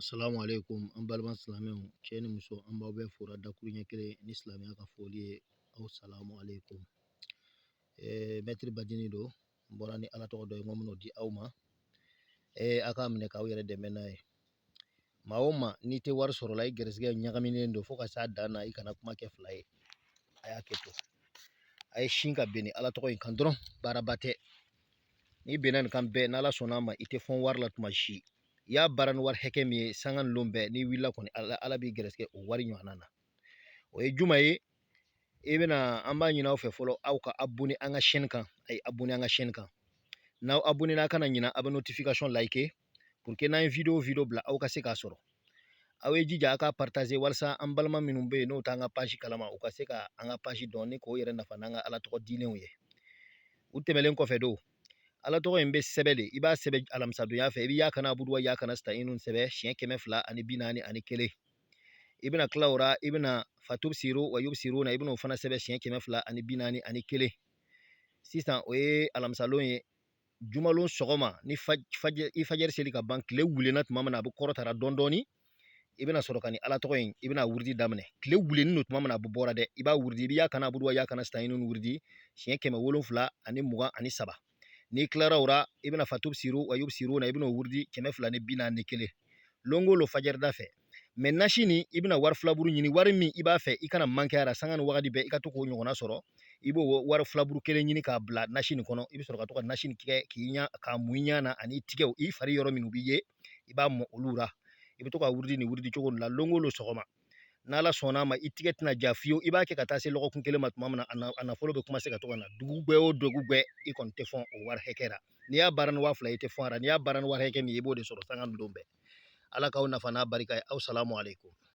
Assalamu alaikum an balima silamɛw cɛ ni muso an b'aw bɛɛ fora dakuru ɲɛ kelen ni silamɛya ka foli ye aw salamu alaikum mɛtiri badini don n bɔra ni ala tɔgɔ dɔ ye n ko min'o di aw ma a k'a minɛ k'aw yɛrɛ dɛmɛ n'a ye maa o maa n'i tɛ wari sɔrɔ la i gɛrɛsɛgɛ ɲagaminen don fo ka s'a dan na i kana kuma kɛ fila ye a y'a kɛ to a ye sin ka bɛn ni ala tɔgɔ in kan dɔrɔn baaraba tɛ n'i bɛnna nin kan bɛɛ n'ala sɔnn'a ma i tɛ fɔn wari la tuma si i y'a baara ni wari hakɛ min ye sanga ninnu bɛɛ n'i wulila kɔni ala b'i gɛrɛsɛgɛ o wari ɲɔgɔnna na o ye juma ye i bɛna an b'a ɲini aw fɛ fɔlɔ aw ka abonné an ka chaîne kan a ye abonné an ka chaîne kan n'aw abonné n'a kana ɲina a bɛ notification liker pour que n'an ye video bila aw ka se k'a sɔrɔ aw ye jija a ka partager walasa an balima minnu bɛ yen n'o t'an ka page kalama u ka se ka an ka page dɔn ni k'o yɛrɛ nafa n'an ka ala tɔgɔ diinɛw ye u tɛmɛlen kɔfɛ don ala tɔgɔ in bɛ sɛbɛn de i b'a sɛbɛn alamisadonya fɛ i bɛ yaa kana abudu wa yaa kana sitayinu sɛbɛn siɲɛ 241 i bɛna tila o la i bɛna fatub siro wa yub siro na i bɛna o fana sɛbɛn siɲɛ 241 sisan o ye alamisalon ye jumalon sɔgɔma ni i fajɛri seli ka ban tile wulenna tuma min na a bɛ kɔrɔtara dɔɔni dɔɔni i bɛna sɔrɔ ka ni ala tɔgɔ in i bɛna wurudi daminɛ tile wulenni don tuma min na a bɛ bɔra dɛ i b'a wurudi i bɛ yaa kana abudu wa yaa kana sitayinu wurudi siɲɛ 723 n'i tilara o la i bɛna fatub siro wa yub siro na i bɛna o wurudi 241 longo lo fajɛrida fɛ mɛ nasi nin i bɛna wari filaburu ɲini wari min i b'a fɛ i kana manqué a la sanga ni wagati bɛɛ i ka to k'o ɲɔgɔnna sɔrɔ i b'o wari filaburu kelen ɲini k'a bila nasi nin kɔnɔ i bɛ sɔrɔ ka to ka nasi nin tigɛ k'a mun i ɲɛ na ani tigɛw i fari yɔrɔ min u b'i ye i b'a mɔ olu la i bɛ to ka wurudi ni wurudi cogo la longo lo sɔgɔma n'ala sɔnn'a ma i tigɛ tɛna ja fiyewu i b'a kɛ ka taa se lɔgɔkun kelen ma tuma min na a nafolo bɛ commencer ka to ka na dugu bɛɛ o dugu bɛɛ i kɔni tɛ fɔn o wari hakɛ la n'i y'a baara ni 2000 i tɛ fɔn a la n'i y'a baara ni wari hakɛ min i b'o de sɔrɔ sanga ni don bɛɛ ala k'aw nafa n'a barika ye aw salamu alaikum